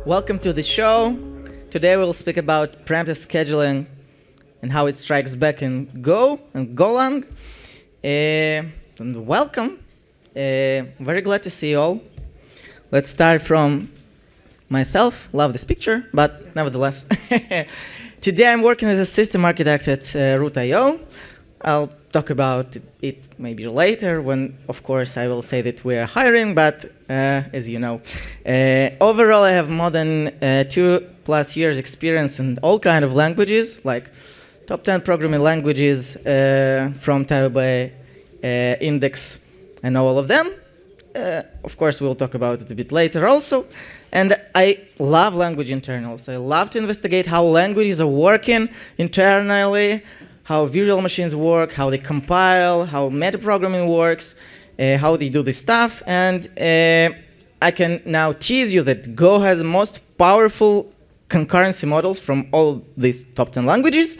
Welcome to the show. Today we'll speak about preemptive scheduling and how it strikes back in Go and Golang. And welcome. Very glad to see you all. Let's start from myself. Love this picture, but nevertheless. Today I'm working as a system architect at Root.io. I'll talk about it maybe later when, of course, I will say that we are hiring, but as you know. Overall, I have more than 2+ years experience in all kind of languages, like top 10 programming languages from Taobao, Index, and all of them. Of course, we'll talk about it a bit later also. And I love language internals. I love to investigate how languages are working internally, how virtual machines work, how they compile, how metaprogramming works, how they do this stuff. And I can now tease you that Go has the most powerful concurrency models from all these top 10 languages.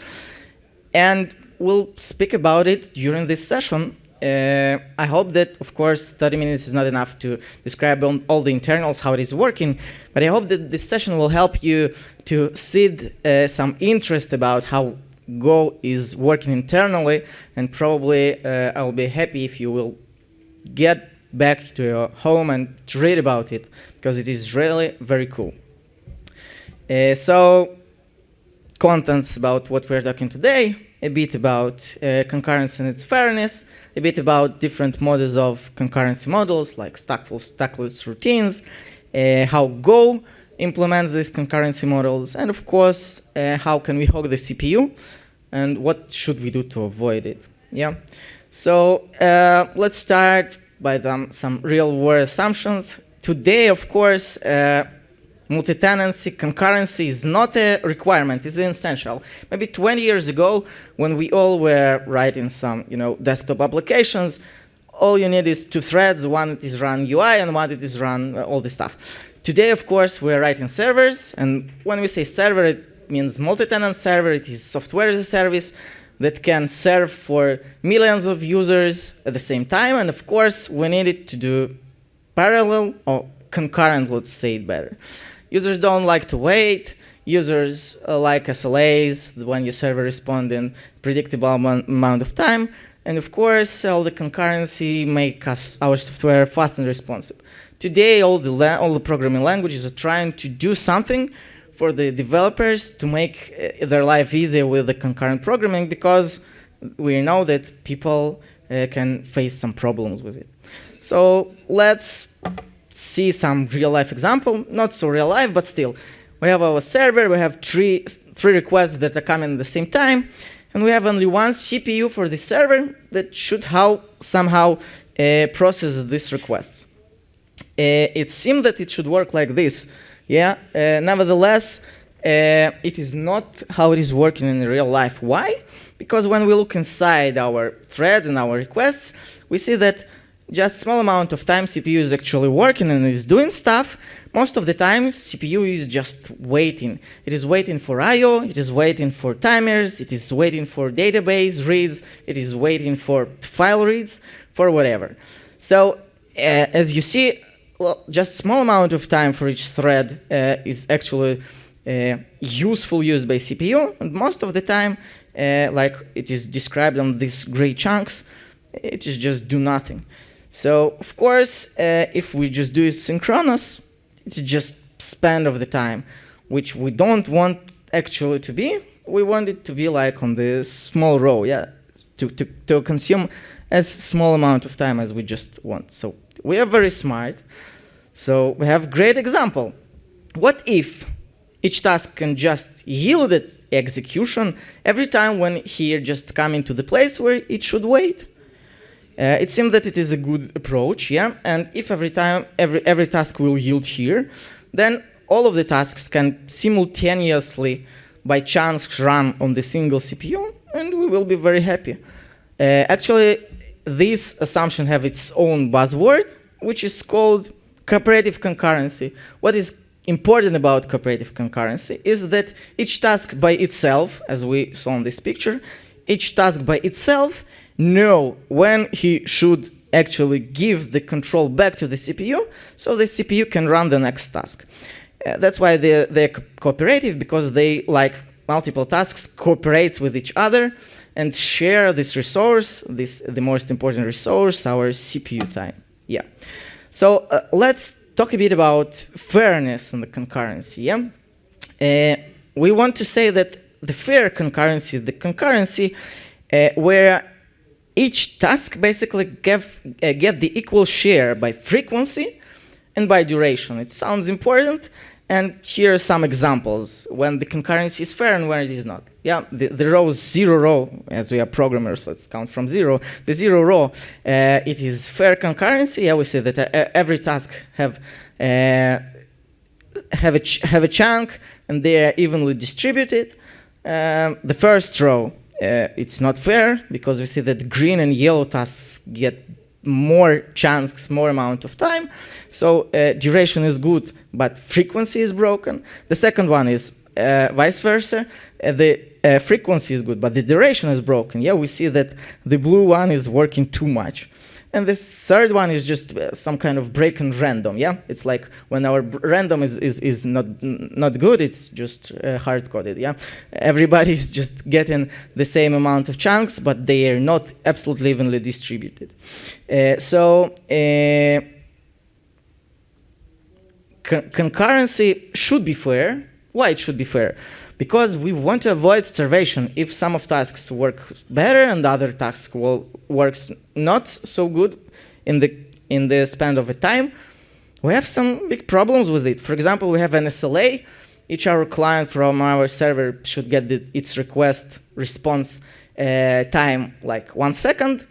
And we'll speak about it during this session. I hope that, of course, 30 minutes is not enough to describe all the internals, how it is working, but I hope that this session will help you to seed some interest about how Go is working internally, and probably I'll be happy if you will get back to your home and read about it, because it is really very cool. So, contents about what we're talking today, a bit about concurrency and its fairness, a bit about different models of concurrency models, like stackful, stackless routines, how Go implements these concurrency models, and of course, how can we hog the CPU, and what should we do to avoid it. Yeah. So let's start by some real-world assumptions. Today, of course, multi-tenancy, concurrency is not a requirement, it's essential. Maybe 20 years ago, when we all were writing some desktop applications, all you need is 2 threads, one that is run UI and one that is run all this stuff. Today, of course, we're writing servers, and when we say server, it means multi-tenant server. It is software as a service that can serve for millions of users at the same time, and of course, we need it to do parallel or concurrent, let's say it better. Users don't like to wait. Users like SLAs, when your server responds in predictable amount of time. And of course, all the concurrency make our software fast and responsive. Today, all the programming languages are trying to do something for the developers to make their life easier with the concurrent programming, because we know that people can face some problems with it. So let's see some real-life example. Not so real-life, but still. We have our server. We have three requests that are coming at the same time. And we have only one CPU for the server that should somehow process these requests. It seems that it should work like this. Yeah. Nevertheless, it is not how it is working in real life. Why? Because when we look inside our threads and our requests, we see that just a small amount of time CPU is actually working and is doing stuff. Most of the time, CPU is just waiting. It is waiting for I/O, it is waiting for timers, it is waiting for database reads, it is waiting for file reads, for whatever. So as you see, just a small amount of time for each thread is actually useful use by CPU, and most of the time, like it is described on these gray chunks, it is just do nothing. So, of course, if we just do it synchronous, it's just span of the time, which we don't want actually to be. We want it to be like on the small row, yeah, to consume as small amount of time as we just want. So we are very smart. So we have great example. What if each task can just yield its execution every time when here just come into the place where it should wait? It seems that it is a good approach, yeah. And if every time every task will yield here, then all of the tasks can simultaneously, by chance, run on the single CPU, and we will be very happy. Actually, this assumption have its own buzzword, which is called cooperative concurrency. What is important about cooperative concurrency is that each task by itself, as we saw in this picture, each task by itself know when he should actually give the control back to the CPU, so the CPU can run the next task. That's why they're cooperative, because they, like multiple tasks, cooperates with each other and share this resource, the most important resource, our CPU time. Yeah. So let's talk a bit about fairness and the concurrency. Yeah. We want to say that the fair concurrency, the concurrency where each task basically get the equal share by frequency and by duration. It sounds important, and here are some examples when the concurrency is fair and when it is not. Yeah, the row 0 row, as we are programmers, let's count from 0. The 0 row, it is fair concurrency. Yeah, we say that every task have a chunk, and they are evenly distributed. The first row, it's not fair, because we see that green and yellow tasks get more chunks, more amount of time. So duration is good, but frequency is broken. The second one is vice versa. The frequency is good, but the duration is broken. Yeah, we see that the blue one is working too much. And the third one is just some kind of break and random. Yeah, it's like when our random is not good, it's just hard coded. Yeah, everybody is just getting the same amount of chunks, but they are not absolutely evenly distributed. Concurrency should be fair. Why it should be fair? Because we want to avoid starvation. If some of tasks work better and other tasks works not so good in the span of a time, we have some big problems with it. For example, we have an SLA. Each our client from our server should get its request response time like 1 second.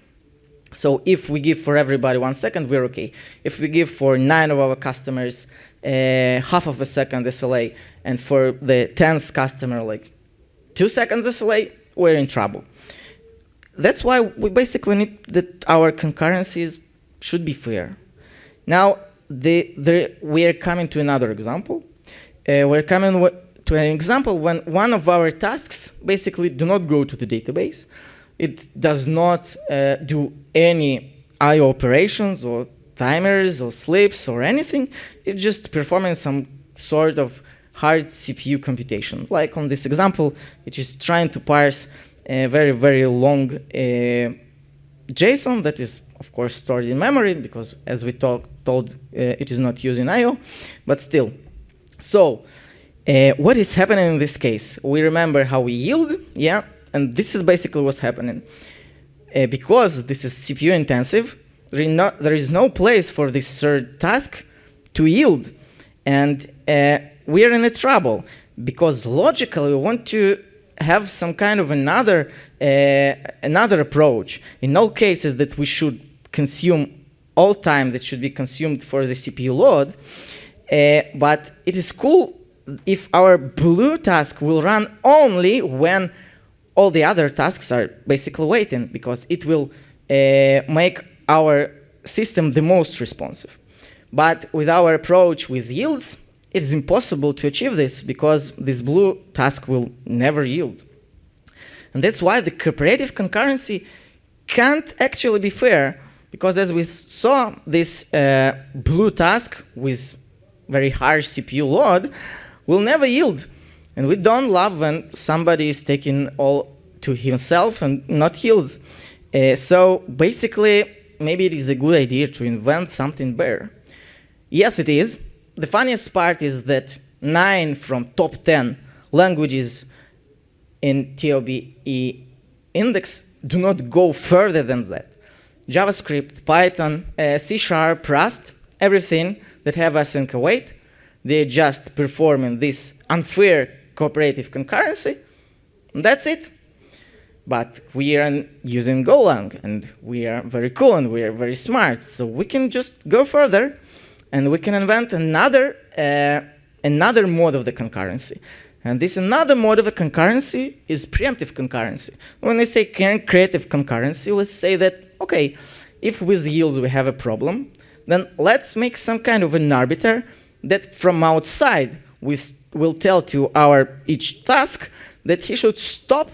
So if we give for everybody 1 second, we're okay. If we give for 9 of our customers half of a second SLA, and for the 10th customer, like 2 seconds SLA, we're in trouble. That's why we basically need that our concurrencies should be fair. Now, we are coming to another example. We're coming to an example when one of our tasks basically do not go to the database. It does not do any I/O operations or timers or sleeps or anything. It's just performing some sort of hard CPU computation. Like on this example, it is trying to parse a very, very long JSON that is, of course, stored in memory, because as we told, it is not using I/O, but still. So what is happening in this case? We remember how we yield, yeah, and this is basically what's happening. Because this is CPU intensive, there is no place for this third task to yield. And we are in a trouble, because logically we want to have some kind of another approach. In all cases that we should consume all time that should be consumed for the CPU load, but it is cool if our blue task will run only when all the other tasks are basically waiting, because it will make our system the most responsive. But with our approach with yields, it is impossible to achieve this, because this blue task will never yield. And that's why the cooperative concurrency can't actually be fair, because as we saw, this blue task with very harsh CPU load will never yield. And we don't love when somebody is taking all to himself and not yields. So basically, maybe it is a good idea to invent something better. Yes, it is. The funniest part is that 9 from top 10 languages in TOBE index do not go further than that. JavaScript, Python, C#, Rust, everything that have async await, they're just performing this unfair cooperative concurrency, and that's it. But we are using Golang, and we are very cool, and we are very smart, so we can just go further, and we can invent another mode of the concurrency. And this another mode of a concurrency is preemptive concurrency. When we say creative concurrency, we say that, okay, if with yields we have a problem, then let's make some kind of an arbiter that from outside will tell to each task that he should stop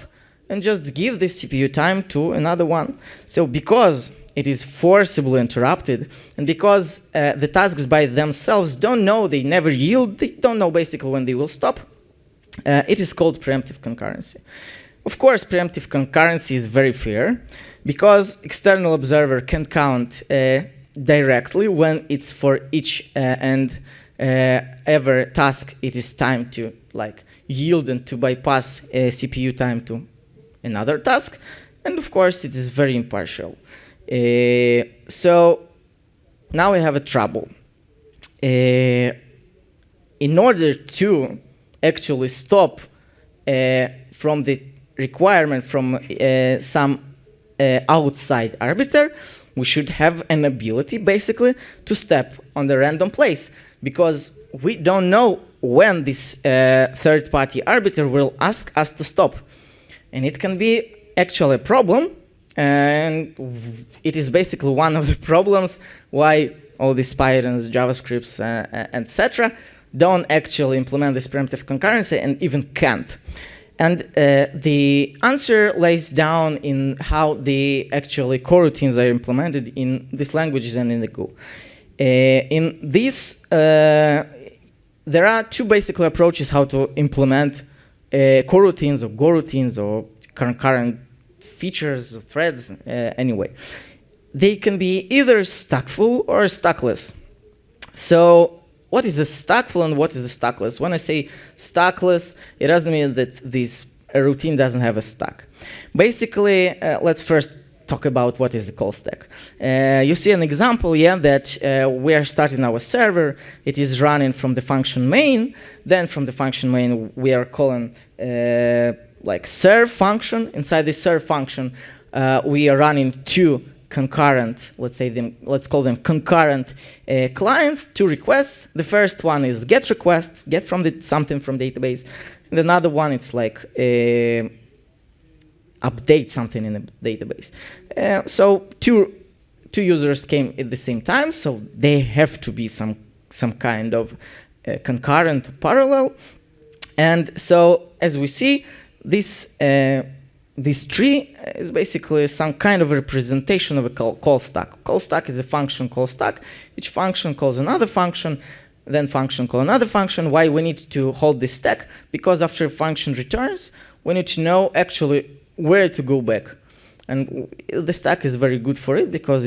and just give the CPU time to another one. So because it is forcibly interrupted. And because the tasks by themselves don't know, they never yield, they don't know basically when they will stop, it is called preemptive concurrency. Of course, preemptive concurrency is very fair because external observer can count directly when it's for each and every task it is time to yield and to bypass CPU time to another task. And of course, it is very impartial. So now we have a trouble. In order to actually stop from the requirement from some outside arbiter, we should have an ability, basically, to step on the random place, because we don't know when this third-party arbiter will ask us to stop. And it can be actually a problem, and it is basically one of the problems why all these Pythons, JavaScripts, etc. don't actually implement this preemptive concurrency and even can't. And the answer lays down in how the actually coroutines are implemented in these languages and in the Go. In this, there are two basic approaches how to implement coroutines or Goroutines or concurrent features, threads, anyway. They can be either stackful or stackless. So what is a stackful and what is a stackless? When I say stackless, it doesn't mean that this routine doesn't have a stack. Basically, let's first talk about what is the call stack. You see an example, yeah, that we are starting our server. It is running from the function main. Then from the function main, we are calling serve function. Inside the serve function, we are running two concurrent, let's call them concurrent clients, two requests. The first one is get request, get from something from database. And another one, it's update something in the database. So two users came at the same time, so they have to be some kind of concurrent parallel. And so as we see, this tree is basically some kind of a representation of a call stack. Call stack is a function call stack. Each function calls another function, then function call another function. Why we need to hold this stack? Because after a function returns, we need to know actually where to go back. And the stack is very good for it because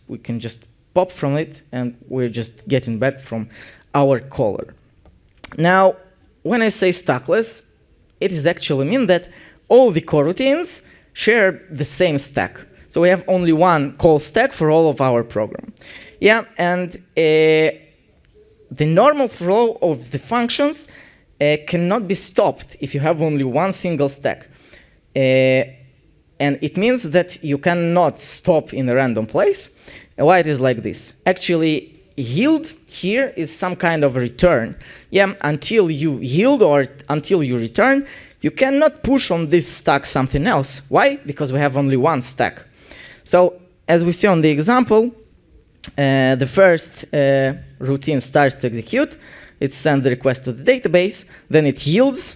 we can just pop from it and we're just getting back from our caller. Now, when I say stackless, it is actually mean that all the coroutines share the same stack. So we have only one call stack for all of our program. Yeah, and the normal flow of the functions cannot be stopped if you have only one single stack. And it means that you cannot stop in a random place. And why it is like this? Actually, yield here is some kind of return. Yeah, until you yield or until you return, you cannot push on this stack something else. Why? Because we have only one stack. So as we see on the example, the first routine starts to execute. It sends the request to the database. Then it yields.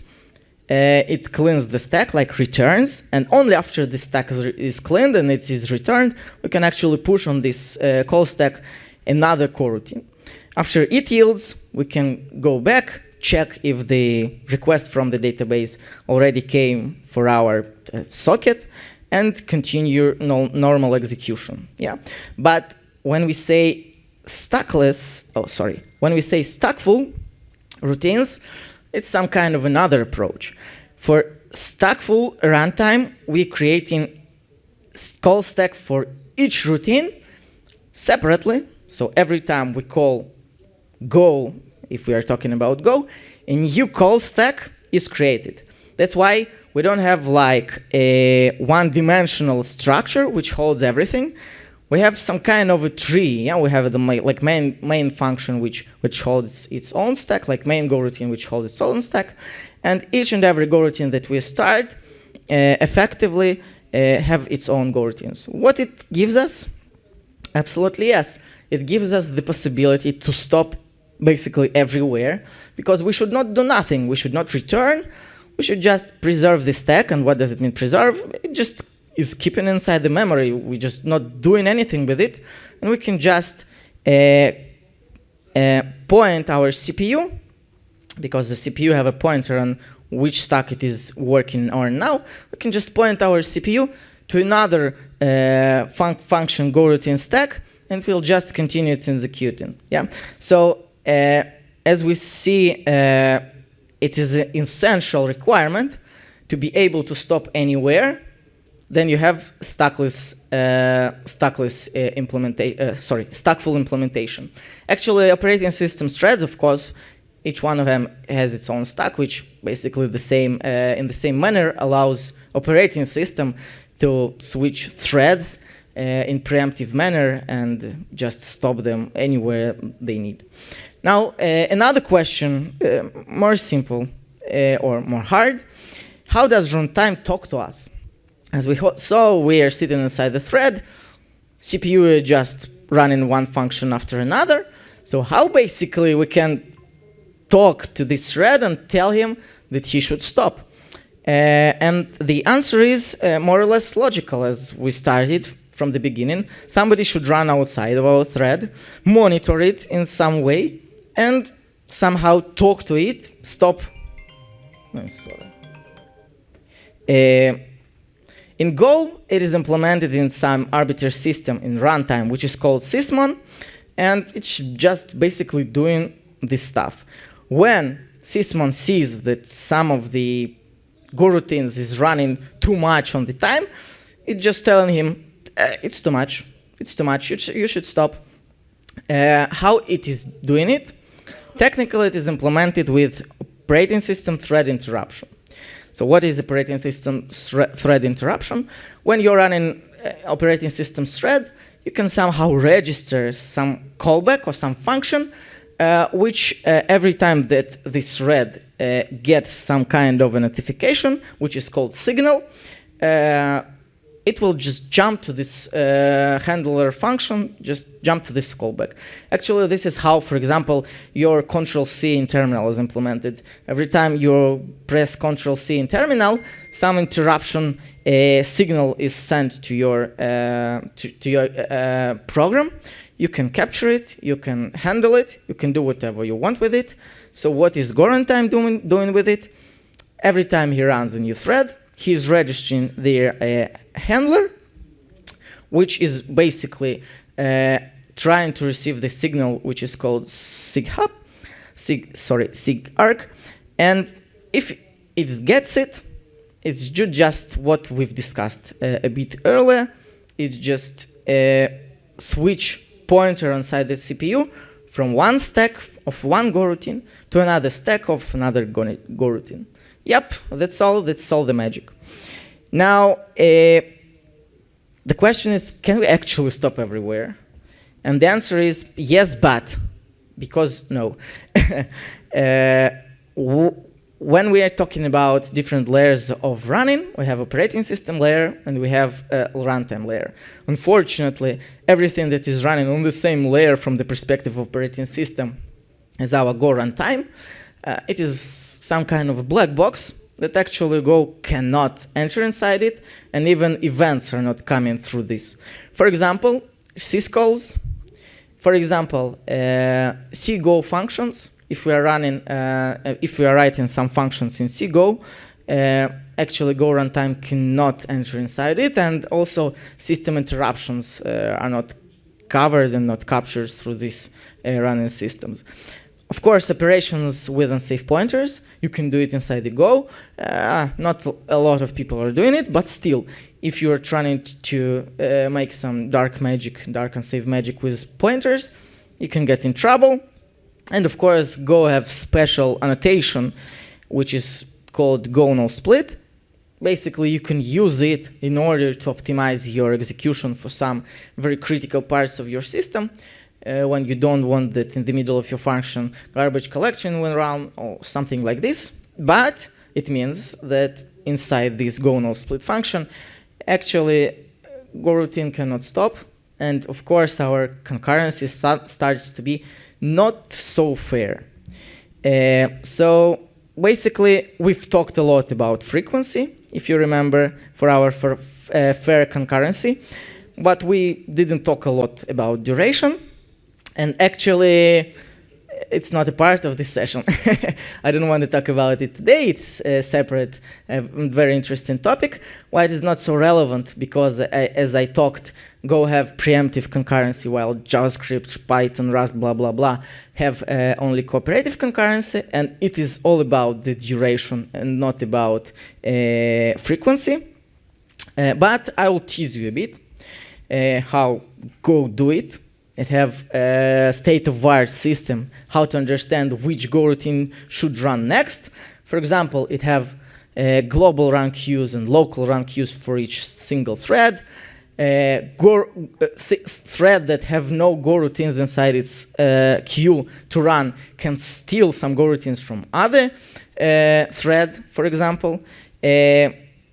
It cleans the stack, returns. And only after the stack is cleaned and it is returned, we can actually push on this call stack another coroutine. After it yields, we can go back, check if the request from the database already came for our socket, and continue normal execution. Yeah, but when we say when we say stackful routines, it's some kind of another approach. For stackful runtime, we're creating call stack for each routine separately. So every time we call Go, if we are talking about Go, a new call stack is created. That's why we don't have a one-dimensional structure which holds everything. We have some kind of a tree. Yeah, we have the main function which holds its own stack, main Goroutine which holds its own stack, and each and every Goroutine that we start effectively have its own Goroutines. What it gives us? Absolutely yes. It gives us the possibility to stop basically everywhere, because we should not do nothing. We should not return. We should just preserve the stack. And what does it mean, preserve? is keeping inside the memory. We're just not doing anything with it. And we can just point our CPU, because the CPU have a pointer on which stack it is working on now. We can just point our CPU to another function Goroutine stack, and we'll just continue its executing. Yeah. So as we see, it is an essential requirement to be able to stop anywhere. Then you have stackless stackful implementation. Actually, operating system threads, of course, each one of them has its own stack, which basically in the same manner allows operating system to switch threads in preemptive manner and just stop them anywhere they need. Now, another question, more simple or more hard: how does runtime talk to us? As we saw, we are sitting inside the thread. CPU is just running one function after another. So how basically we can talk to this thread and tell him that he should stop? And the answer is more or less logical, as we started from the beginning. Somebody should run outside of our thread, monitor it in some way, and somehow talk to it, stop. In Go, it is implemented in some arbitrary system in runtime, which is called sysmon, and it's just basically doing this stuff. When sysmon sees that some of the Goroutines is running too much on the time, it's just telling him, it's too much, you should stop. How it is doing it? Technically, it is implemented with operating system thread interruption. So what is operating system thread interruption? When you're running operating system thread, you can somehow register some callback or some function, which every time that this thread gets some kind of a notification, which is called signal, it will just jump to this handler function, just jump to this callback. Actually, this is how, for example, your Control-C in terminal is implemented. Every time you press Control-C in terminal, some interruption signal is sent to your program. You can capture it, you can handle it, you can do whatever you want with it. So what is Goruntime doing with it? Every time he runs a new thread, he's registering their handler, which is basically trying to receive the signal, which is called SIGARC. And if it gets it, it's just what we've discussed a bit earlier. It's just a switch pointer inside the CPU from one stack of one Goroutine to another stack of another Goroutine. Yep, that's all the magic. Now, the question is, can we actually stop everywhere? And the answer is yes, but, because no. When we are talking about different layers of running, we have operating system layer and we have a runtime layer. Unfortunately, everything that is running on the same layer from the perspective of operating system as our Go runtime, it is some kind of a black box that actually Go cannot enter inside it, and even events are not coming through this. For example, syscalls. For example, cgo functions. If we are running, if we are writing some functions in cgo, actually Go runtime cannot enter inside it, and also system interruptions are not covered and not captured through these running systems. Of course, operations with unsafe pointers, you can do it inside the Go. Not a lot of people are doing it, but still, if you are trying to make some dark unsafe magic with pointers, you can get in trouble. And of course, Go have special annotation, which is called Go no split. Basically, you can use it in order to optimize your execution for some very critical parts of your system. When you don't want that in the middle of your function garbage collection will run or something like this. But it means that inside this Go no split function, actually Goroutine cannot stop. And of course, our concurrency starts to be not so fair. So basically, we've talked a lot about frequency. If you remember, for our fair concurrency. But we didn't talk a lot about duration. And actually, it's not a part of this session. I don't want to talk about it today. It's a separate, very interesting topic. Why it is not so relevant? Because as I talked, Go have preemptive concurrency, while JavaScript, Python, Rust, blah, blah, blah, have only cooperative concurrency. And it is all about the duration and not about frequency. But I will tease you a bit how Go do it. It have a state-of-the-art system, how to understand which Goroutine should run next. For example, it have global run queues and local run queues for each single thread. Thread that have no Goroutines inside its queue to run can steal some Goroutines from other thread, for example.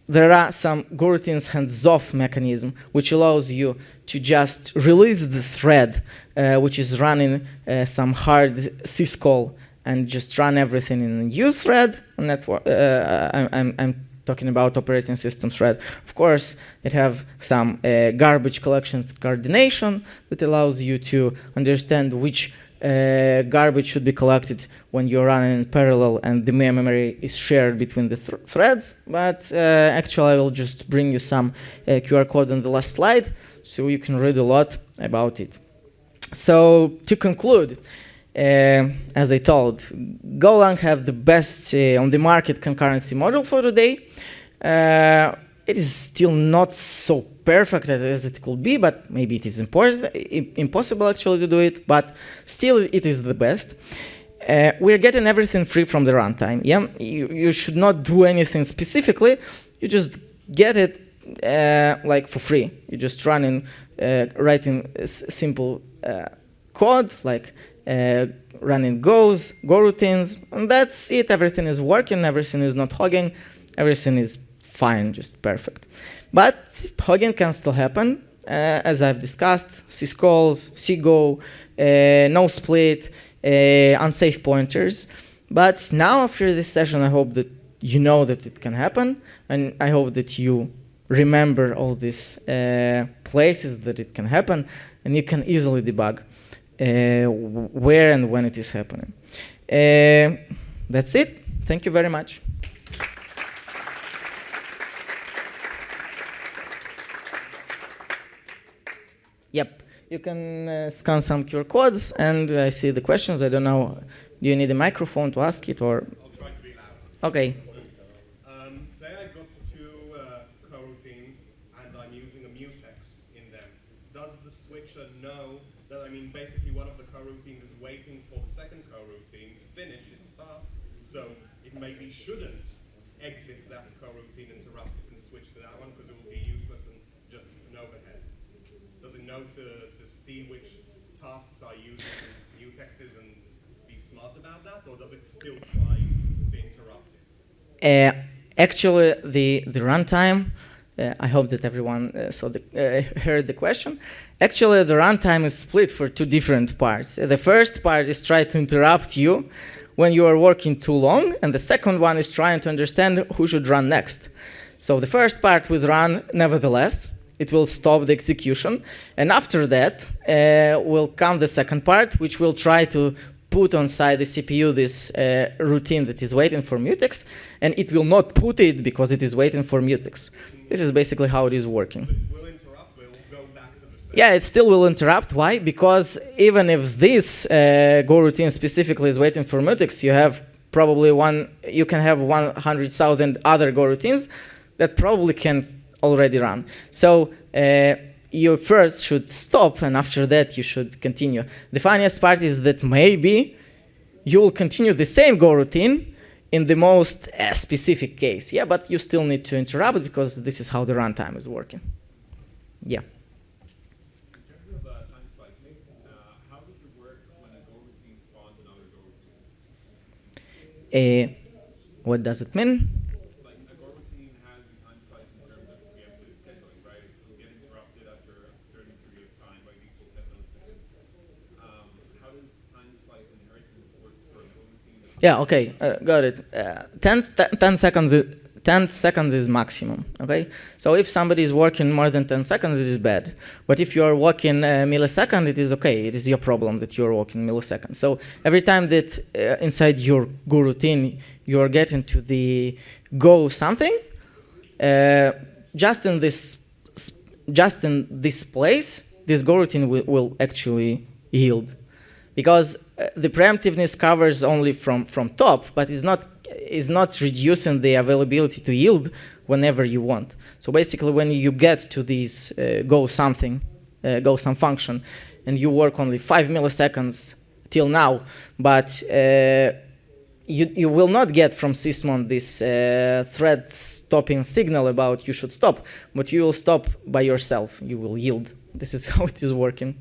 There are some Goroutines hands-off mechanism, which allows you to just release the thread, which is running some hard syscall, and just run everything in a new thread. I'm talking about operating system thread. Of course, it have some garbage collection coordination that allows you to understand which garbage should be collected when you're running in parallel and the memory is shared between the threads. But actually, I will just bring you some QR code on the last slide so you can read a lot about it. So to conclude, as I told, Golang have the best on the market concurrency model for today. It is still not so perfect as it could be, but maybe it is impossible actually to do it, but still it is the best. We're getting everything free from the runtime. Yeah, you should not do anything specifically. You just get it like for free. You just writing simple code like running goes, Goroutines, and that's it. Everything is working. Everything is not hogging. Everything is fine, just perfect. But hogging can still happen, as I've discussed, syscalls, cgo, no split, unsafe pointers. But now after this session, I hope that you know that it can happen, and I hope that you remember all these places that it can happen, and you can easily debug where and when it is happening. That's it. Thank you very much. Yep, you can scan some QR codes, and I see the questions. I don't know, do you need a microphone to ask it, or? I'll try to be loud. Okay. Say I got two coroutines, and I'm using a mutex in them. Does the switcher know that, basically one of the coroutines is waiting for the second coroutine to finish its task, so it maybe shouldn't exit that coroutine, interrupt it, and switch to that one, because it will be useless and just an overhead? Does it know to see which tasks are using mutexes and be smart about that, or does it still try to interrupt it? Actually, the runtime, I hope that everyone heard the question. Actually, the runtime is split for two different parts. The first part is try to interrupt you when you are working too long, and the second one is trying to understand who should run next. So the first part will run nevertheless. It will stop the execution, and after that will come the second part, which will try to put inside the CPU this routine that is waiting for mutex, and it will not put it because it is waiting for mutex. This is basically how it is working. So it will interrupt, but it will go back to the same. Yeah, it still will interrupt. Why? Because even if this Goroutine specifically is waiting for mutex, you have probably you can have 100,000 other Goroutines that probably can already run. So you first should stop, and after that you should continue. The funniest part is that maybe you will continue the same Goroutine in the most specific case. Yeah, but you still need to interrupt because this is how the runtime is working. Yeah. In terms of time slicing, how does it work when a Goroutine spawns another Goroutine? What does it mean? Like a Goroutine has the time slice in terms of preemptive scheduling, right? It will get interrupted after a certain period of time by equal 10 milliseconds. How does time slice inheritance work for a Goroutine? Yeah, okay, got it. 10 10 seconds is maximum, okay? So if somebody is working more than 10 seconds, it is bad. But if you are working a millisecond, it is okay. It is your problem that you are working milliseconds. So every time that inside your Go routine, you are getting to the Go something, just in this place, this Go routine will actually yield. Because the preemptiveness covers only from top, but is not reducing the availability to yield whenever you want. So basically, when you get to this go some function, and you work only 5 milliseconds till now, but you will not get from sysmon this thread stopping signal about you should stop, but you will stop by yourself. You will yield. This is how it is working.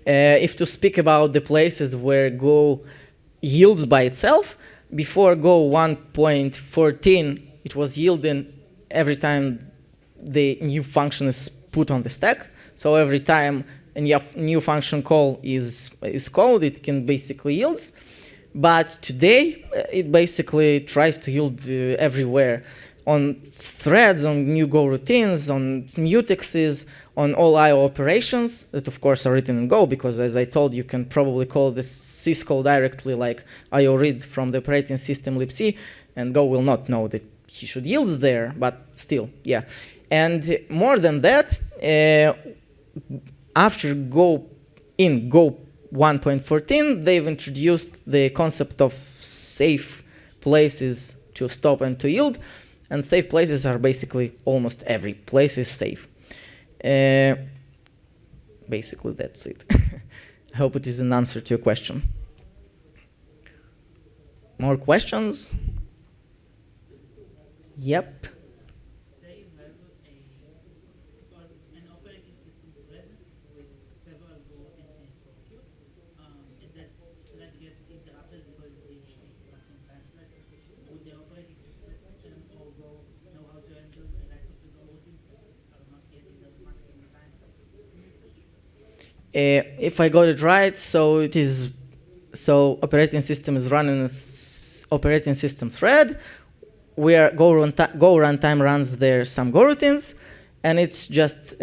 If to speak about the places where Go yields by itself, before Go 1.14, it was yielding every time the new function is put on the stack. So every time a new function call is called, it can basically yield. But today, it basically tries to yield everywhere. On threads, on new Go routines, on mutexes, on all I/O operations that, of course, are written in Go, because, as I told you, can probably call the syscall directly, like I/O read from the operating system libc, and Go will not know that he should yield there, but still, yeah. And more than that, after Go 1.14, they've introduced the concept of safe places to stop and to yield. And safe places are basically almost every place is safe. Basically, that's it. I hope it is an answer to your question. More questions? Yep. Say you have an operating system thread with several Go instances of queue, and that thread gets interrupted because the instruction time passes. Would the operating system or Go know how to handle the rest of the Go routines that are not yet in the maximum time usage? If I got it right, so it is, so operating system is running an operating system thread where Go runtime runs there some Go routines, and it's just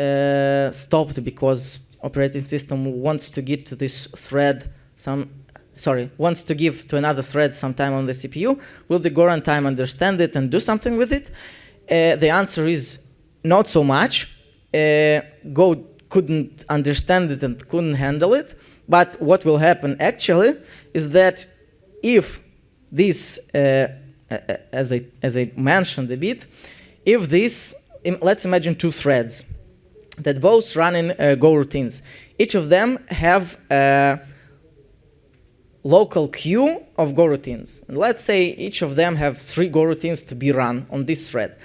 stopped because operating system wants to give to this thread wants to give to another thread some time on the CPU. Will the Go runtime understand it and do something with it? The answer is not so much. Go couldn't understand it and couldn't handle it. But what will happen actually is that if this, as I mentioned a bit, if this, let's imagine two threads that both run in Go routines. Each of them have a local queue of Go routines. And let's say each of them have 3 Go routines to be run on this thread.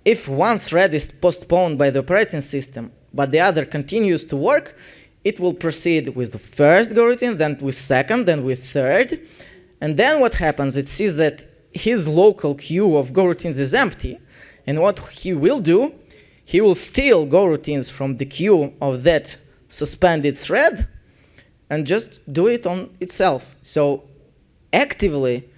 If one thread is postponed by the operating system, but the other continues to work, it will proceed with the first Go routine, then with second, then with third. And then what happens, it sees that his local queue of Go routines is empty. And what he will do, he will steal Go routines from the queue of that suspended thread and just do it on itself. So actively,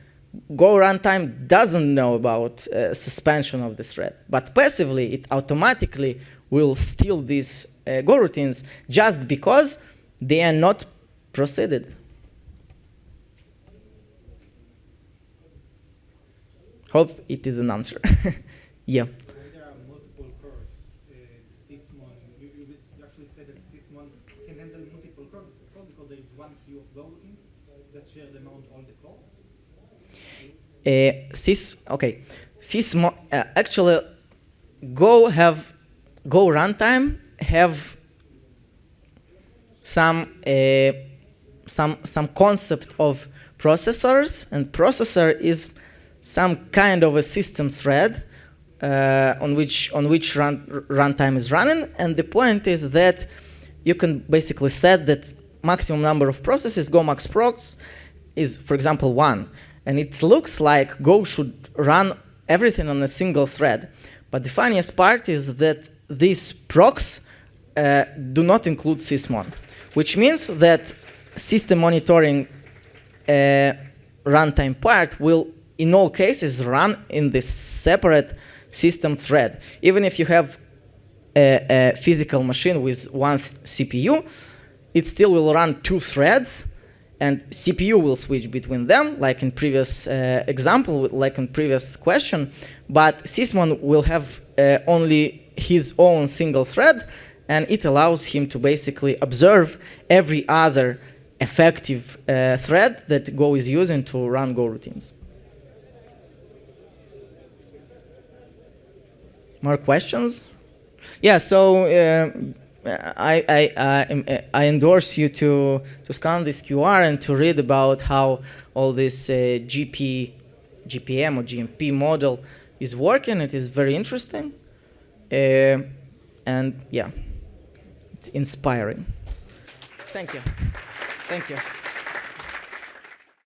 Go runtime doesn't know about suspension of the thread. But passively, it automatically will steal these Go routines just because they are not proceeded. Hope it is an answer. Yeah. When there are multiple cores, sysmon, you actually said that sysmon can handle multiple cores because there is one queue of Go routines that share them on all the cores. Sysmon, actually, Go runtime have some concept of processors, and processor is some kind of a system thread on which runtime is running, and the point is that you can basically set that maximum number of processes, Go max procs, is, for example, 1. And it looks like Go should run everything on a single thread. But the funniest part is that these procs do not include sysmon, which means that system monitoring runtime part will in all cases, run in this separate system thread. Even if you have a physical machine with one CPU, it still will run 2 threads, and CPU will switch between them, like in previous example, like in previous question. But sysmon will have only his own single thread, and it allows him to basically observe every other effective thread that Go is using to run Go routines. More questions? Yeah, so I endorse you to scan this QR and to read about how all this GPM or GMP model is working. It is very interesting. And yeah, it's inspiring. Thank you. Thank you.